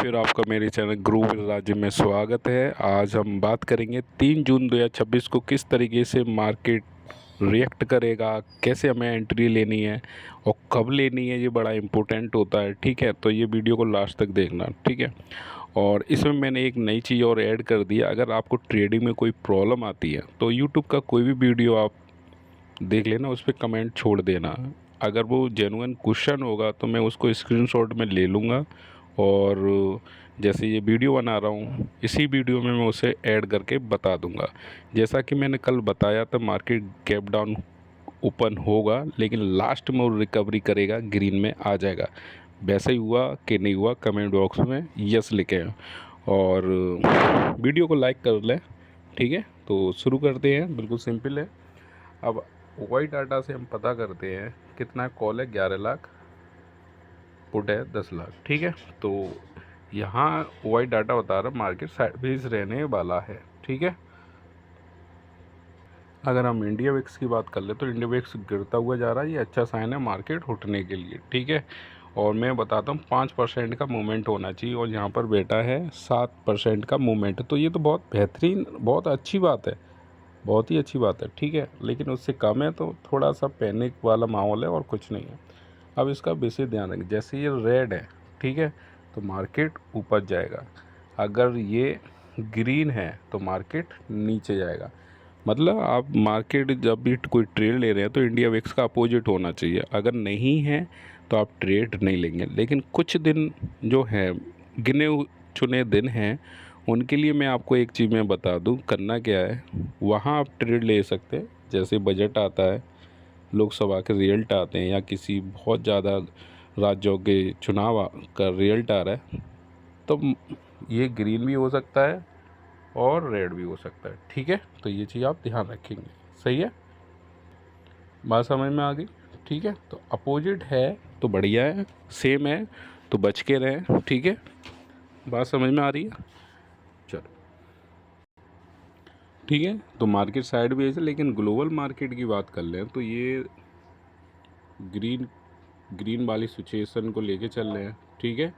फिर आपका मेरे चैनल गुरु राज्य में स्वागत है। आज हम बात करेंगे 3 जून 2026 को किस तरीके से मार्केट रिएक्ट करेगा, कैसे हमें एंट्री लेनी है और कब लेनी है, ये बड़ा इम्पोर्टेंट होता है। ठीक है, तो ये वीडियो को लास्ट तक देखना। ठीक है, और इसमें मैंने एक नई चीज़ और ऐड कर दिया। अगर आपको ट्रेडिंग में कोई प्रॉब्लम आती है तो यूट्यूब का कोई भी वीडियो आप देख लेना, उस पर कमेंट छोड़ देना। अगर वो जेन्युइन क्वेश्चन होगा तो मैं उसको स्क्रीनशॉट में ले लूँगा और जैसे ये वीडियो बना रहा हूँ इसी वीडियो में मैं उसे ऐड करके बता दूँगा। जैसा कि मैंने कल बताया था, मार्केट गैप डाउन ओपन होगा लेकिन लास्ट में वो रिकवरी करेगा, ग्रीन में आ जाएगा। वैसा ही हुआ कि नहीं हुआ, कमेंट बॉक्स में यस लिखें और वीडियो को लाइक कर लें। ठीक है, तो शुरू करते हैं। बिल्कुल सिंपल है। अब वाई डाटा से हम पता करते हैं कितना कॉल है, 11 लाख, पुट है 10 लाख। ठीक है, तो यहाँ वाई डाटा बता रहा मार्केट साइडवेज रहने वाला है। ठीक है, अगर हम इंडिया विक्स की बात कर ले तो इंडिया विक्स गिरता हुआ जा रहा है, ये अच्छा साइन है मार्केट उठने के लिए। ठीक है, और मैं बताता हूँ 5% का मूवमेंट होना चाहिए और यहाँ पर बेटा है 7% का मूवमेंट। तो ये तो बहुत बेहतरीन, बहुत अच्छी बात है, बहुत ही अच्छी बात है। ठीक है, लेकिन उससे कम है तो थोड़ा सा पैनिक वाला माहौल है और कुछ नहीं है। अब इसका विशेष ध्यान रखें, जैसे ये रेड है, ठीक है, तो मार्केट ऊपर जाएगा। अगर ये ग्रीन है तो मार्केट नीचे जाएगा। मतलब आप मार्केट जब भी कोई ट्रेड ले रहे हैं तो इंडिया विक्स का अपोजिट होना चाहिए। अगर नहीं है तो आप ट्रेड नहीं लेंगे। लेकिन कुछ दिन जो है, गिने चुने दिन हैं, उनके लिए मैं आपको एक चीज़ मैं बता दूं, करना क्या है। वहाँ आप ट्रेड ले सकते हैं, जैसे बजट आता है, लोकसभा के रिजल्ट आते हैं या किसी बहुत ज़्यादा राज्यों के चुनाव का रिजल्ट आ रहा है, तो ये ग्रीन भी हो सकता है और रेड भी हो सकता है। ठीक है, तो ये चीज़ आप ध्यान रखेंगे। सही है, बात समझ में आ गई। ठीक है, तो अपोजिट है तो बढ़िया है, सेम है तो बच के रहें। ठीक है, बात समझ में आ रही है। चलो ठीक है, तो मार्केट साइड भी है, लेकिन ग्लोबल मार्केट की बात कर लें तो ये ग्रीन वाली सिचुएशन को लेके चल रहे हैं। ठीक है,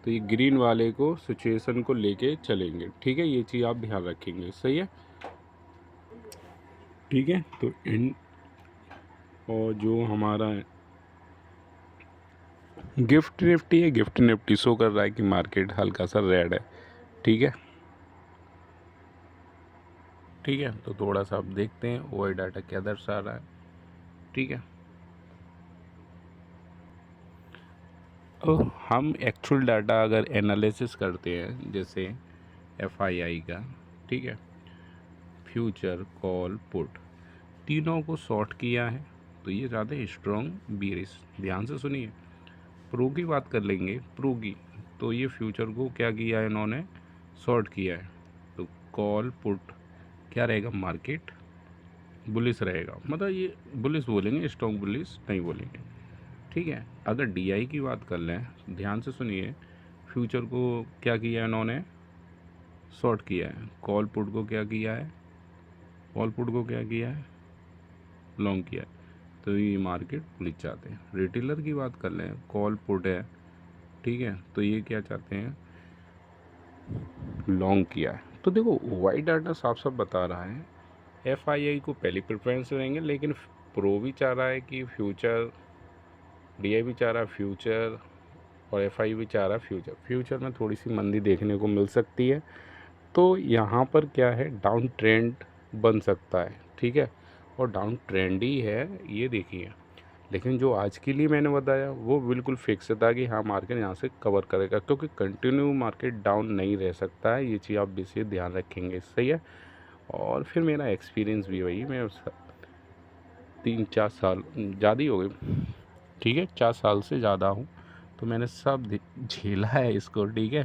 तो ये ग्रीन वाले को सिचुएशन को लेके चलेंगे। ठीक है, ये चीज़ आप ध्यान रखेंगे। सही है, ठीक है, तो इन और जो हमारा गिफ्ट निफ्टी है, गिफ्ट निफ्टी शो कर रहा है कि मार्केट हल्का सा रेड है। ठीक है, ठीक है, तो थोड़ा सा आप देखते हैं ओआई डाटा क्या दर्शा रहा है। ठीक है, तो हम एक्चुअल डाटा अगर एनालिसिस करते हैं, जैसे एफआईआई का, ठीक है, फ्यूचर, कॉल, पुट, तीनों को शॉर्ट किया है तो ये ज़्यादा स्ट्रॉन्ग बीरिश। ध्यान से सुनिए, प्रो की बात कर लेंगे, प्रो की, तो ये फ्यूचर को क्या किया है, इन्होंने शॉर्ट किया है। तो कॉल पुट क्या रहेगा, मार्केट बुलिश रहेगा। मतलब ये बुलिश बोलेंगे, स्ट्रॉन्ग बुलिश नहीं बोलेंगे। ठीक है, अगर डीआई की बात कर लें, ध्यान से सुनिए, फ्यूचर को क्या किया है इन्होंने, शॉर्ट किया है। कॉल पुट को क्या किया है, कॉल पुट को क्या किया है, लॉन्ग किया है। तो ये मार्केट बुलिश चाहते हैं। रिटेलर की बात कर लें, कॉल पुट है, ठीक है, तो ये क्या चाहते हैं, लॉन्ग किया है। तो देखो वाई डाटा साफ साफ बता रहा है एफआईआई को पहली प्रेफरेंस देंगे, लेकिन प्रो भी चाह रहा है कि फ्यूचर, डीआई भी चाह रहा है फ्यूचर और एफआई भी चाह रहा है फ्यूचर। फ्यूचर में थोड़ी सी मंदी देखने को मिल सकती है, तो यहाँ पर क्या है, डाउन ट्रेंड बन सकता है। ठीक है, और डाउन ट्रेंड ही है ये, देखिए। लेकिन जो आज के लिए मैंने बताया वो बिल्कुल फिक्स था कि हाँ मार्केट यहाँ से कवर करेगा, क्योंकि कंटिन्यू मार्केट डाउन नहीं रह सकता है। ये चीज़ आप विशेष ध्यान रखेंगे। सही है, और फिर मेरा एक्सपीरियंस भी वही, मैं 3-4 साल ज़्यादा ही हो गए, ठीक है, 4 साल से ज़्यादा हूँ, तो मैंने सब झेला है इसको। ठीक है,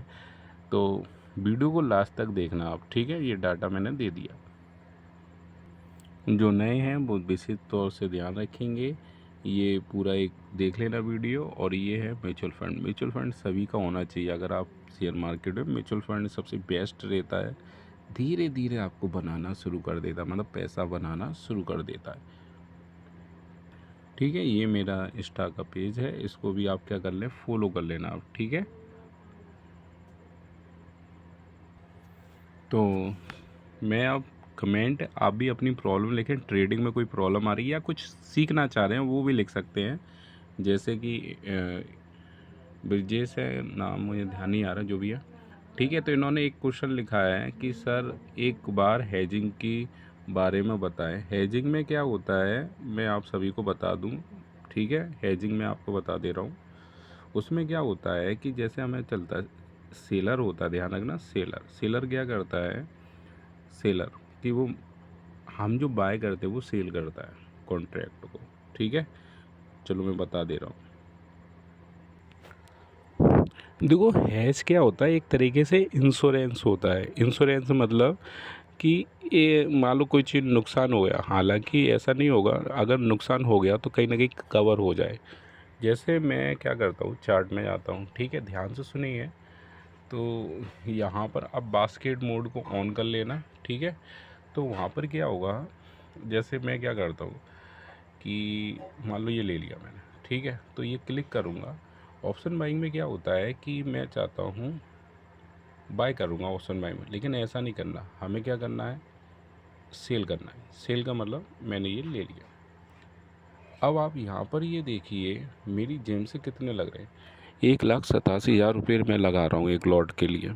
तो वीडियो को लास्ट तक देखना आप। ठीक है, ये डाटा मैंने दे दिया। जो नए हैं वो विशेष तौर से ध्यान रखेंगे, ये पूरा एक देख लेना वीडियो। और ये है म्यूचुअल फंड। म्यूचुअल फंड सभी का होना चाहिए। अगर आप शेयर मार्केट में, म्यूचुअल फंड सबसे बेस्ट रहता है। धीरे धीरे आपको बनाना शुरू कर देता है, मतलब पैसा बनाना शुरू कर देता है। ठीक है, ये मेरा इंस्टा का पेज है, इसको भी आप क्या कर लें, फॉलो कर लेना आप। ठीक है, तो मैं अब कमेंट, आप भी अपनी प्रॉब्लम लिखें, ट्रेडिंग में कोई प्रॉब्लम आ रही है या कुछ सीखना चाह रहे हैं वो भी लिख सकते हैं। जैसे कि ब्रजेश है नाम, मुझे ध्यान नहीं आ रहा, जो भी है, ठीक है। तो इन्होंने एक क्वेश्चन लिखा है कि सर एक बार हेजिंग की बारे में बताएं। हेजिंग में क्या होता है मैं आप सभी को बता दूं, ठीक है। हेजिंग में आपको बता दे रहा हूँ। उसमें क्या होता है कि जैसे हमें चलता है, सेलर होता है, ध्यान रखना, सेलर सेलर क्या करता है, सेलर कि वो हम जो बाय करते हैं वो सेल करता है कॉन्ट्रैक्ट को, ठीक है। चलो मैं बता दे रहा हूँ। देखो हैज क्या होता है, एक तरीके से इंश्योरेंस होता है। इंश्योरेंस मतलब कि ये मान लो कोई चीज़ नुकसान हो गया, हालांकि ऐसा नहीं होगा, अगर नुकसान हो गया तो कहीं ना कहीं कवर हो जाए। जैसे मैं क्या करता हूँ, चार्ट में जाता हूँ, ठीक है, ध्यान से सुनिए। तो यहाँ पर अब बास्केट मोड को ऑन कर लेना, ठीक है। तो वहाँ पर क्या होगा, जैसे मैं क्या करता हूँ कि मान लो ये ले लिया मैंने, ठीक है। तो ये क्लिक करूँगा। ऑप्शन बाइंग में क्या होता है कि मैं चाहता हूँ बाय करूँगा ऑप्शन बाइंग में, लेकिन ऐसा नहीं करना, हमें क्या करना है, सेल करना है। सेल का मतलब मैंने ये ले लिया। अब आप यहाँ पर ये देखिए मेरी जेम से कितने लग रहे हैं, 1,87,000 रुपये मैं लगा रहा हूँ एक लॉट के लिए,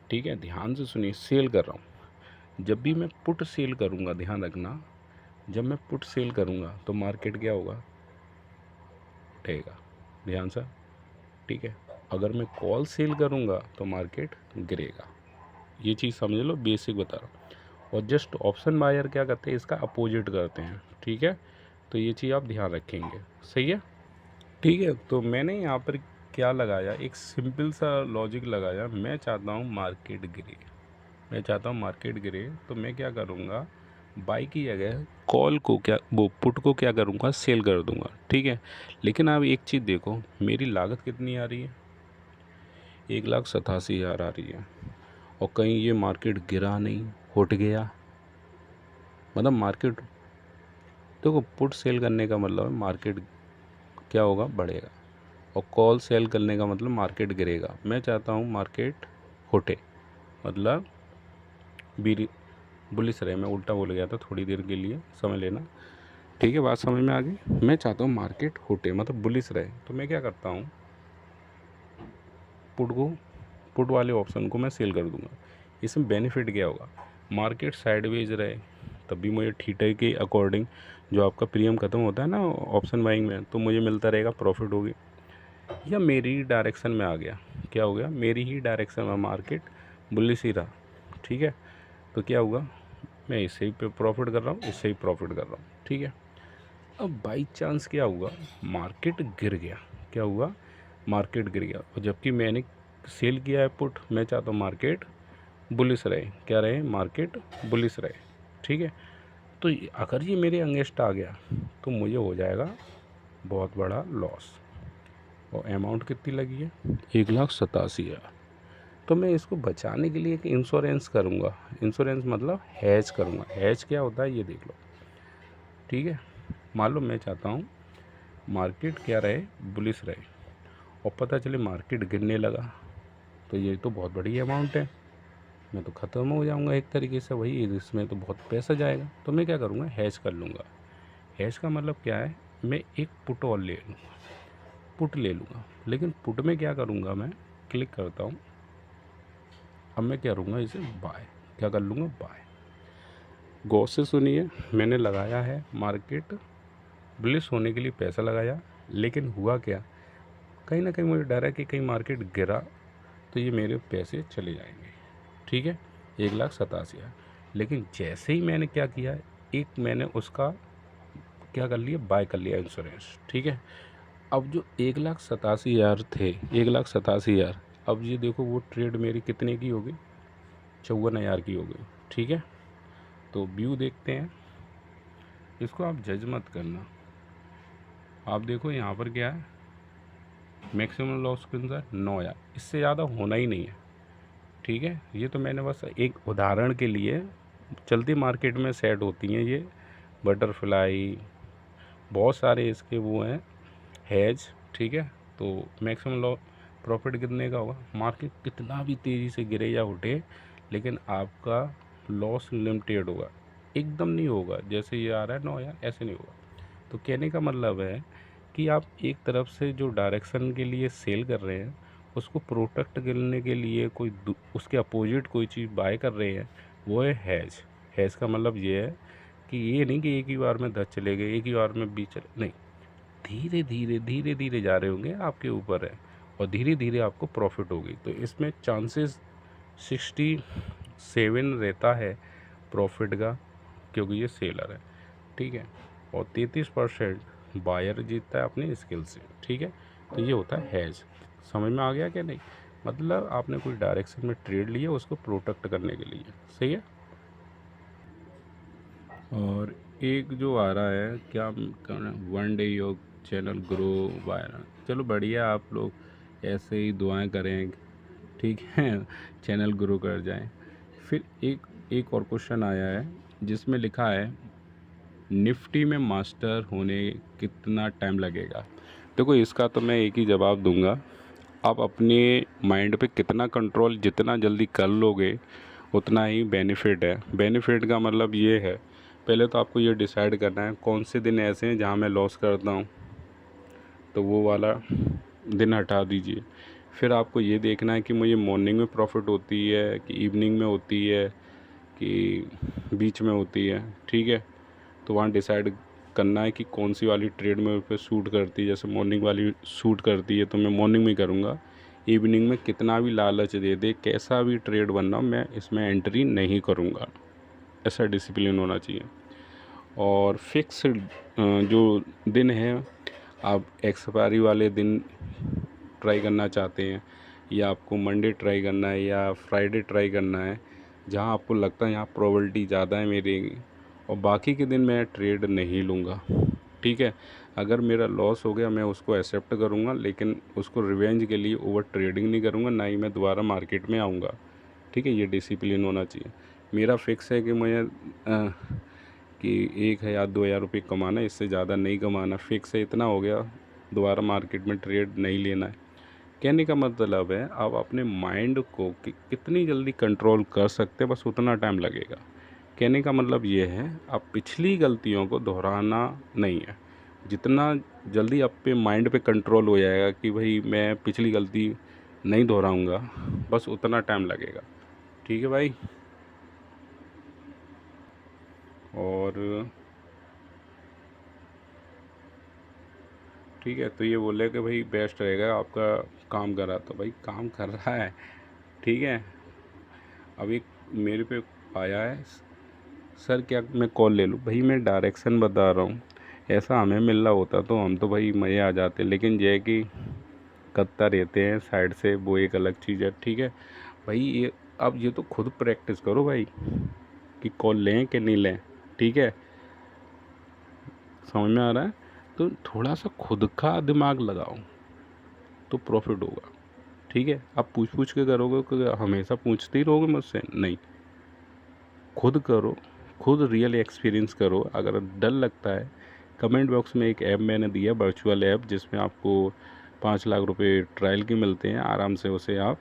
ठीक है। ध्यान से सुनिए, सेल कर रहा हूँ। जब भी मैं पुट सेल करूँगा, ध्यान रखना, जब मैं पुट सेल करूँगा तो मार्केट क्या होगा, उठेगा, ध्यान से, ठीक है। अगर मैं कॉल सेल करूँगा तो मार्केट गिरेगा। ये चीज़ समझ लो, बेसिक बता रहा हूँ। और जस्ट ऑप्शन बायर क्या करते हैं, इसका अपोजिट करते हैं, ठीक है। तो ये चीज़ आप ध्यान रखेंगे, सही है, ठीक है। तो मैंने यहाँ पर क्या लगाया, एक सिंपल सा लॉजिक लगाया। मैं चाहता हूँ मार्केट गिरे, मैं चाहता हूँ मार्केट गिरे, तो मैं क्या करूँगा, बाई की जगह कॉल को क्या, वो पुट को क्या करूँगा, सेल कर दूँगा, ठीक है। लेकिन आप एक चीज़ देखो, मेरी लागत कितनी आ रही है, 1,87,000 आ रही है, और कहीं ये मार्केट गिरा नहीं, उठ गया, मतलब मार्केट, देखो पुट सेल करने का मतलब है मार्केट क्या होगा, बढ़ेगा, और कॉल सेल करने का मतलब मार्केट गिरेगा। मैं चाहता हूँ मार्केट उठे, मतलब बीरी बुलिस रहे। मैं उल्टा बोल गया था, थोड़ी देर के लिए समझ लेना, ठीक है, बात समझ में आ गई। मैं चाहता हूँ मार्केट उठे मतलब बुलिस रहे, तो मैं क्या करता हूँ, पुट वाले ऑप्शन को मैं सेल कर दूंगा। इसमें बेनिफिट क्या होगा, मार्केट साइडवेज रहे तब भी मुझे थीटा के अकॉर्डिंग, जो आपका प्रीमियम ख़त्म होता है ना ऑप्शन बाइंग में, तो मुझे मिलता रहेगा, प्रॉफिट होगी। या मेरी ही डायरेक्शन में आ गया, क्या हो गया, मेरी ही डायरेक्शन में मार्केट बुलिश ही रहा, ठीक है। तो क्या होगा, मैं इससे ही प्रॉफिट कर रहा हूँ, इससे ही प्रॉफिट कर रहा हूँ, ठीक है। अब बाई चांस क्या हुआ, मार्केट गिर गया, क्या हुआ, मार्केट गिर गया, और जबकि मैंने सेल किया है पुट, मैं चाहता हूँ मार्केट बुलिश रहे, क्या रहे, मार्केट बुलिश रहे, ठीक है। तो अगर ये मेरे अगेंस्ट आ गया तो मुझे हो जाएगा बहुत बड़ा लॉस। और अमाउंट कितनी लगी है, 1,87,000। तो मैं इसको बचाने के लिए एक इंश्योरेंस करूँगा। इंश्योरेंस मतलब हैज करूँगा। हैज क्या होता है ये देख लो, ठीक है। मान लो मैं चाहता हूँ मार्केट क्या रहे, बुलिश रहे, और पता चले मार्केट गिरने लगा, तो ये तो बहुत बड़ी अमाउंट है, मैं तो ख़त्म हो जाऊँगा एक तरीके से, वही इसमें तो बहुत पैसा जाएगा। तो मैं क्या करूँगा, हैज कर लूँगा। हैज का मतलब क्या है, मैं एक पुट और ले लूँगा, पुट ले लूँगा। लेकिन पुट में क्या करूँगा, मैं क्लिक करता हूँ, अब मैं क्या करूँगा, इसे बाय, क्या कर लूँगा, बाय। गौर से सुनिए, मैंने लगाया है मार्केट बुलिश होने के लिए पैसा लगाया, लेकिन हुआ क्या, कहीं ना कहीं मुझे डर है कि कहीं मार्केट गिरा तो ये मेरे पैसे चले जाएंगे, ठीक है, 1,87,000। लेकिन जैसे ही मैंने क्या किया, एक मैंने उसका क्या कर लिया, बाय कर लिया इंश्योरेंस, ठीक है। अब जो 1,87,000 थे, 1,87,000, अब ये देखो वो ट्रेड मेरी कितने की हो गई, 54,000 की हो गई, ठीक है। तो व्यू देखते हैं, इसको आप जज मत करना, आप देखो यहाँ पर क्या है, मैक्सिमम लॉस कितना है, 9,000, इससे ज़्यादा होना ही नहीं है, ठीक है। ये तो मैंने बस एक उदाहरण के लिए, चलती मार्केट में सेट होती हैं ये बटरफ्लाई, बहुत सारे इसके वो हैं हैज, ठीक है। तो मैक्सिमम लॉ प्रॉफिट कितने का होगा, मार्केट कितना भी तेज़ी से गिरे या उठे, लेकिन आपका लॉस लिमिटेड होगा, एकदम नहीं होगा जैसे ये आ रहा है 9,000, ऐसे नहीं होगा। तो कहने का मतलब है कि आप एक तरफ से जो डायरेक्शन के लिए सेल कर रहे हैं, उसको प्रोटेक्ट करने के लिए कोई उसके अपोजिट कोई चीज़ बाय कर रहे हैं, वो है हैज। हैज का मतलब ये है कि ये नहीं कि एक ही बार में 10 चले गए, एक ही बार में 20 चले, नहीं, धीरे धीरे धीरे धीरे जा रहे होंगे, आपके ऊपर है, और धीरे धीरे आपको प्रॉफिट होगी। तो इसमें चांसेस 67 रहता है प्रॉफिट का, क्योंकि ये सेलर है, ठीक है। और 33% बायर जीतता है अपनी स्किल से, ठीक है। तो ये होता है हैज। समझ में आ गया क्या? नहीं, मतलब आपने कोई डायरेक्शन में ट्रेड लिया उसको प्रोटेक्ट करने के लिए, सही है। और एक जो आ रहा है क्या कहना, वन डे योग चैनल ग्रो वायरल, चलो बढ़िया, आप लोग ऐसे ही दुआएं करें, ठीक है, चैनल ग्रो कर जाए। फिर एक एक और क्वेश्चन आया है जिसमें लिखा है निफ्टी में मास्टर होने कितना टाइम लगेगा। देखो, इसका तो मैं एक ही जवाब दूंगा, आप अपने माइंड पे कितना कंट्रोल जितना जल्दी कर लोगे उतना ही बेनिफिट है। बेनिफिट का मतलब ये है, पहले तो आपको ये डिसाइड करना है कौन से दिन ऐसे हैं जहाँ मैं लॉस करता हूँ, तो वो वाला दिन हटा दीजिए। फिर आपको ये देखना है कि मुझे मॉर्निंग में प्रॉफिट होती है कि इवनिंग में होती है कि बीच में होती है, ठीक है। तो वहाँ डिसाइड करना है कि कौन सी वाली ट्रेड मेरे पे सूट करती है। जैसे मॉर्निंग वाली सूट करती है तो मैं मॉर्निंग में करूँगा, इवनिंग में कितना भी लालच दे दे, कैसा भी ट्रेड बनना, मैं इसमें एंट्री नहीं करूँगा। ऐसा डिसिप्लिन होना चाहिए। और फिक्स जो दिन है, आप एक्सपायरी वाले दिन ट्राई करना चाहते हैं, या आपको मंडे ट्राई करना है या फ्राइडे ट्राई करना है, जहां आपको लगता है यहाँ प्रोबेबिलिटी ज़्यादा है मेरी, और बाकी के दिन मैं ट्रेड नहीं लूँगा, ठीक है। अगर मेरा लॉस हो गया मैं उसको एक्सेप्ट करूँगा, लेकिन उसको रिवेंज के लिए ओवर ट्रेडिंग नहीं करूँगा, ना ही मैं दोबारा मार्केट में आऊँगा, ठीक है। ये डिसिप्लिन होना चाहिए। मेरा फिक्स है कि मुझे कि 1,000-2,000 रुपये कमाना है, इससे ज़्यादा नहीं कमाना, फिक्स है, इतना हो गया, दोबारा मार्केट में ट्रेड नहीं लेना है। कहने का मतलब है आप अपने माइंड को कितनी जल्दी कंट्रोल कर सकते हैं, बस उतना टाइम लगेगा। कहने का मतलब ये है, आप पिछली गलतियों को दोहराना नहीं है। जितना जल्दी आप पे माइंड पे कंट्रोल हो जाएगा कि भाई मैं पिछली गलती नहीं दोहराऊंगा, बस उतना टाइम लगेगा, ठीक है भाई। और ठीक है, तो ये बोले कि भाई बेस्ट रहेगा आपका काम कर रहा, तो भाई काम कर रहा है, ठीक है। अभी मेरे पे आया है, सर क्या मैं कॉल ले लूँ? भाई मैं डायरेक्शन बता रहा हूँ, ऐसा हमें मिल रहा होता तो हम तो भाई मज़े आ जाते, लेकिन ये है कि कत्ता रहते हैं साइड से, वो एक अलग चीज़ है, ठीक है भाई। ये अब ये तो खुद प्रैक्टिस करो भाई कि कॉल लें कि नहीं लें, ठीक है, समझ में आ रहा है। तो थोड़ा सा खुद का दिमाग लगाओ तो प्रॉफिट होगा, ठीक है। आप पूछ पूछ के करोगे कि हमेशा पूछते ही रहोगे मुझसे, नहीं, खुद करो, खुद रियल एक्सपीरियंस करो। अगर डर लगता है, कमेंट बॉक्स में एक ऐप मैंने दिया, वर्चुअल ऐप, जिसमें आपको 5 लाख रुपए ट्रायल के मिलते हैं, आराम से उसे आप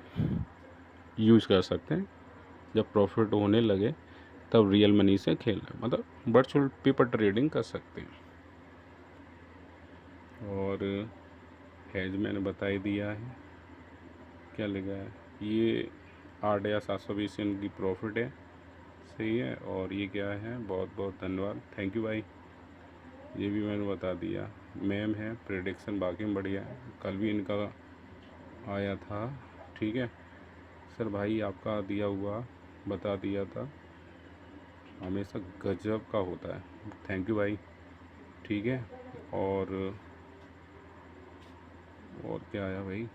यूज़ कर सकते हैं। जब प्रॉफिट होने लगे तब रियल मनी से खेलना, मतलब वर्चुअल पेपर ट्रेडिंग कर सकते हैं। और हैज मैंने बता ही दिया है, क्या लिखा है, ये 8 या 720 इनकी प्रॉफिट है, सही है। और ये क्या है, बहुत बहुत धन्यवाद, थैंक यू भाई। ये भी मैंने बता दिया। मैम है, प्रेडिक्शन बाकी में बढ़िया है, कल भी इनका आया था, ठीक है। सर भाई आपका दिया हुआ बता दिया था, हमेशा गजब का होता है, थैंक यू भाई, ठीक है। और क्या आया भाई,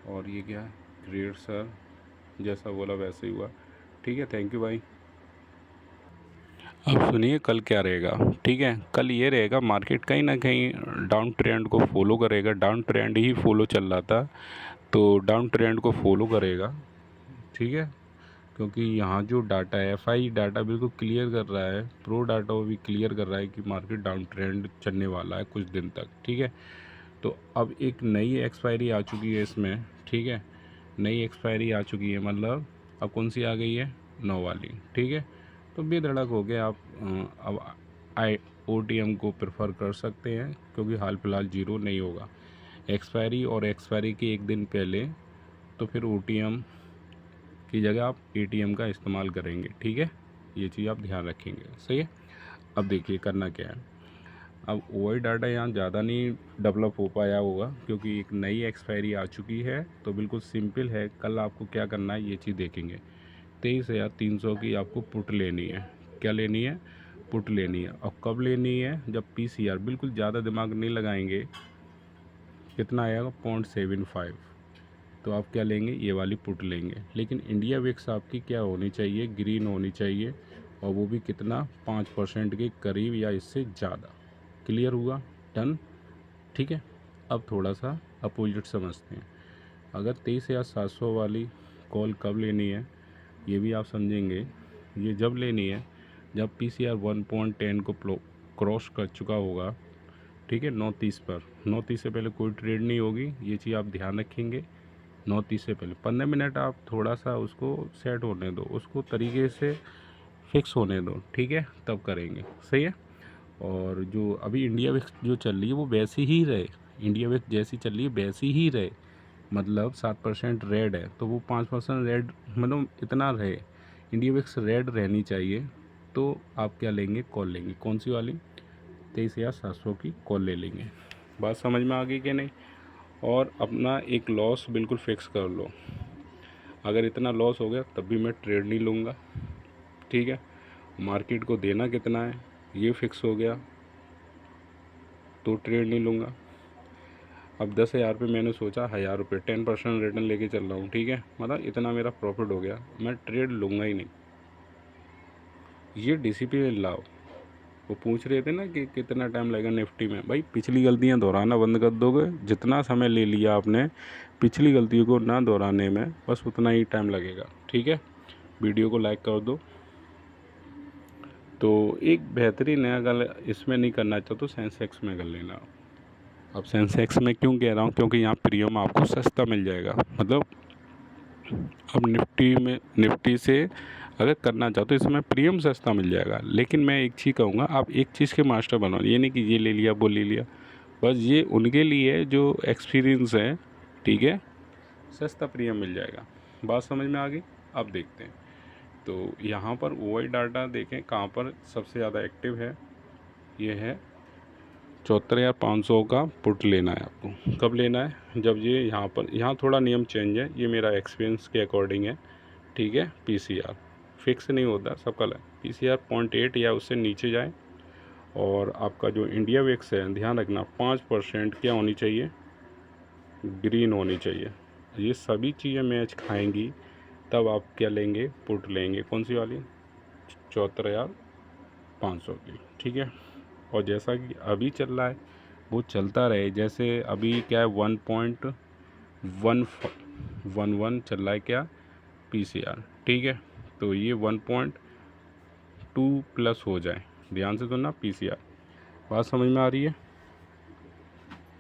और ये क्या, ग्रेट सर, जैसा बोला वैसे ही हुआ, ठीक है, थैंक यू भाई। अब सुनिए कल क्या रहेगा, ठीक है। कल ये रहेगा, मार्केट कहीं ना कहीं डाउन ट्रेंड को फॉलो करेगा, डाउन ट्रेंड ही फॉलो चल रहा था, तो डाउन ट्रेंड को फॉलो करेगा, ठीक है। क्योंकि यहाँ जो डाटा है, एफआई डाटा बिल्कुल क्लियर कर रहा है, प्रो डाटा वो भी क्लियर कर रहा है कि मार्केट डाउन ट्रेंड चलने वाला है कुछ दिन तक, ठीक है। तो अब एक नई एक्सपायरी आ चुकी है इसमें, ठीक है, नई एक्सपायरी आ चुकी है, मतलब अब कौन सी आ गई है, 9 वाली, ठीक है। तो बेधड़क हो गया आप अब OTM को प्रेफर कर सकते हैं, क्योंकि हाल फिलहाल जीरो नहीं होगा। एक्सपायरी और एक्सपायरी के एक दिन पहले तो फिर OTM की जगह आप ATM का इस्तेमाल करेंगे, ठीक है। ये चीज़ आप ध्यान रखेंगे, सही है। अब देखिए करना क्या है। अब OI डाटा यहाँ ज़्यादा नहीं डेवलप हो पाया होगा, क्योंकि एक नई एक्सपायरी आ चुकी है। तो बिल्कुल सिंपल है, कल आपको क्या करना है ये चीज़ देखेंगे। 23,300 की आपको पुट लेनी है। क्या लेनी है, पुट लेनी है। और कब लेनी है, जब PCR, बिल्कुल ज़्यादा दिमाग नहीं लगाएंगे, कितना आएगा 0.75, तो आप क्या लेंगे, ये वाली पुट लेंगे। लेकिन इंडिया विक्स आपकी क्या होनी चाहिए, ग्रीन होनी चाहिए, और वो भी कितना, 5% के करीब या इससे ज़्यादा। क्लियर हुआ, डन, ठीक है। अब थोड़ा सा अपोजिट समझते हैं। अगर 23,700 वाली कॉल कब लेनी है, ये भी आप समझेंगे। ये जब लेनी है जब PCR 1.10 को क्रॉस कर चुका होगा, ठीक है। 9:30 पर, 9:30 से पहले कोई ट्रेड नहीं होगी, ये चीज़ आप ध्यान रखेंगे। 9:30 से पहले 15 मिनट आप थोड़ा सा उसको सेट होने दो, उसको तरीके से फिक्स होने दो, ठीक है, तब करेंगे, सही है। और जो अभी इंडिया विक्स जो चल रही है वो वैसी ही रहे, इंडिया विक्स जैसी चल रही है वैसी ही रहे। मतलब 7% रेड है तो वो 5% रेड, मतलब इतना रहे। इंडिया विक्स रेड रहनी चाहिए। तो आप क्या लेंगे, कॉल लेंगे, कौन सी वाली, 23,700 की कॉल ले लेंगे। बात समझ में आ गई कि नहीं। और अपना एक लॉस बिल्कुल फिक्स कर लो। अगर इतना लॉस हो गया तब भी मैं ट्रेड नहीं लूँगा, ठीक है। मार्केट को देना कितना है ये फिक्स हो गया तो ट्रेड नहीं लूँगा। अब 10,000 पे मैंने सोचा 1,000 रुपये 10% रिटर्न लेके चल रहा हूँ, ठीक है। मतलब इतना मेरा प्रॉफिट हो गया, मैं ट्रेड लूँगा ही नहीं। ये डिसिप्लिन लाओ। वो पूछ रहे थे ना कि कितना टाइम लगेगा निफ्टी में, भाई पिछली गलतियाँ दोहराना बंद कर दोगे। जितना समय ले लिया आपने पिछली गलतियों को ना दोहराने में, बस उतना ही टाइम लगेगा, ठीक है। वीडियो को लाइक कर दो। तो एक बेहतरीन है, अगर इसमें नहीं करना चाहो तो सेंसेक्स में कर लेना। अब सेंसेक्स में क्यों कह रहा हूँ, क्योंकि यहाँ प्रीमियम आपको सस्ता मिल जाएगा। मतलब अब निफ्टी से अगर करना चाहो तो इसमें प्रीमियम सस्ता मिल जाएगा। लेकिन मैं एक चीज़ कहूँगा, आप एक चीज़ के मास्टर बनो। ये नहीं कि ये ले लिया वो ले लिया, बस ये उनके लिए जो एक्सपीरियंस है, ठीक है। सस्ता प्रीमियम मिल जाएगा। बात समझ में आ गई। अब देखते हैं तो यहाँ पर OI डाटा देखें कहाँ पर सबसे ज़्यादा एक्टिव है। ये है 74,500 का पुट लेना है आपको। कब लेना है, जब ये यहाँ थोड़ा नियम चेंज है, ये मेरा एक्सपीरियंस के अकॉर्डिंग है, ठीक है। PCR फिक्स नहीं होता, सबका PCR 0.8 या उससे नीचे जाए। और आपका जो इंडिया विक्स है, ध्यान रखना 5% क्या होनी चाहिए, ग्रीन होनी चाहिए। ये सभी चीज़ें मैच खाएंगी तब आप क्या लेंगे, पुट लेंगे। कौन सी वाली, 74,500 की, ठीक है। और जैसा कि अभी चल रहा है वो चलता रहे। जैसे अभी क्या है, 1.11 चल रहा है क्या, PCR, ठीक है। तो ये 1.2 प्लस हो जाए, ध्यान से सुनना, PCR। बात समझ में आ रही है,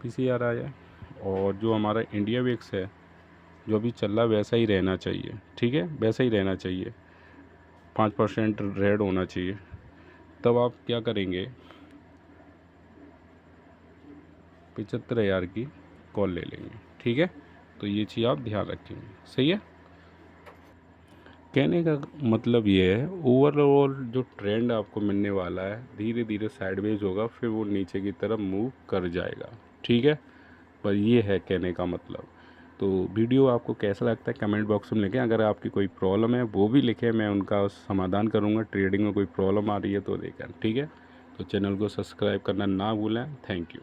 PCR आ जाए। और जो हमारा इंडिया विक्स है जो अभी चल रहा है वैसा ही रहना चाहिए, ठीक है, वैसा ही रहना चाहिए। 5% रेड होना चाहिए। तब आप क्या करेंगे, 75,000 की कॉल ले लेंगे, ठीक है। तो ये चीज़ आप ध्यान रखेंगे, सही है। कहने का मतलब ये है, ओवरऑल जो ट्रेंड आपको मिलने वाला है धीरे धीरे साइडवेज होगा, फिर वो नीचे की तरफ मूव कर जाएगा, ठीक है। पर ये है कहने का मतलब। तो वीडियो आपको कैसा लगता है कमेंट बॉक्स में लिखें। अगर आपकी कोई प्रॉब्लम है वो भी लिखें, मैं उनका समाधान करूँगा। ट्रेडिंग में कोई प्रॉब्लम आ रही है तो देखें, ठीक है। तो चैनल को सब्सक्राइब करना ना भूलें। Thank you.